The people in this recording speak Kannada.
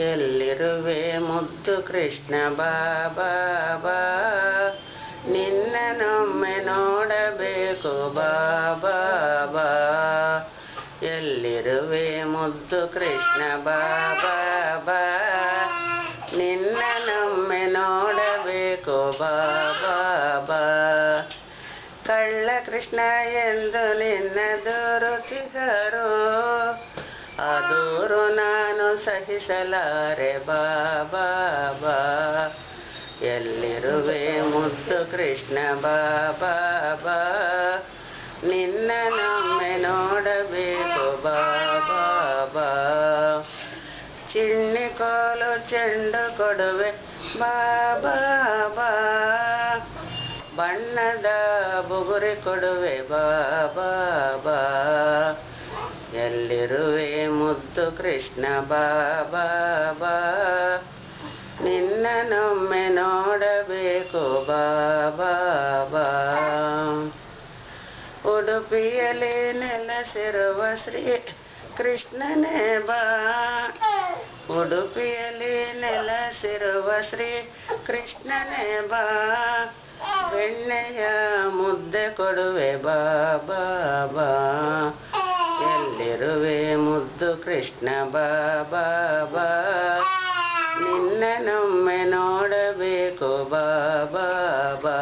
ಎಲ್ಲಿರುವೆ ಮುದ್ದು ಕೃಷ್ಣ ಬಾಬಾ ಬಾ, ನಿನ್ನನೊಮ್ಮೆ ನೋಡಬೇಕು ಬಾಬಾ ಬಾ. ಎಲ್ಲಿರುವೆ ಮುದ್ದು ಕೃಷ್ಣ ಬಾಬಾ ಬಾ, ನಿನ್ನನೊಮ್ಮೆ ನೋಡಬೇಕು ಬಾಬಾ ಬಾ. ಕಳ್ಳ ಕೃಷ್ಣ ಎಂದು ನಿನ್ನ ದೂರುತ್ತಿದ್ದರು, ಆ ದೂರು ನಾನು ಸಹಿಸಲಾರೆ ಬಾಬಾ ಬಾ. ಎಲ್ಲಿರುವೆ ಮುದ್ದು ಕೃಷ್ಣ ಬಾಬಾ ಬಾ, ನಿನ್ನನೊಮ್ಮೆ ನೋಡಬೇಕು ಬಾಬಾ ಬಾ. ಚಿಣ್ಣಿ ಕೋಲು ಚೆಂಡು ಕೊಡುವೆ ಬಾಬಾ ಬಾ, ಬಣ್ಣದ ಬುಗುರಿ ಕೊಡುವೆ ಬಾಬಾ ಬಾ. ಎಲ್ಲಿರುವೆ ಮುದ್ದು ಕೃಷ್ಣ ಬಾಬಾ ಬಾ, ನಿನ್ನನೊಮ್ಮೆ ನೋಡಬೇಕು ಬಾಬಾ ಬಾ. ಉಡುಪಿಯಲ್ಲಿ ನೆಲೆಸಿರುವ ಶ್ರೀ ಕೃಷ್ಣನೇ ಬಾ, ಉಡುಪಿಯಲ್ಲಿ ನೆಲೆಸಿರುವ ಶ್ರೀ ಕೃಷ್ಣನೇ ಬಾ. ಬೆಣ್ಣೆಯ ಮುದ್ದೆ ಕೊಡುವೆ ಬಾಬಾ ಬಾ. ಎಲ್ಲಿರುವೆ ಮುದ್ದು ಕೃಷ್ಣ ಬಾಬಾ ಬಾ, ನಿನ್ನನೊಮ್ಮೆ ನೋಡಬೇಕು ಬಾಬಾ ಬಾ.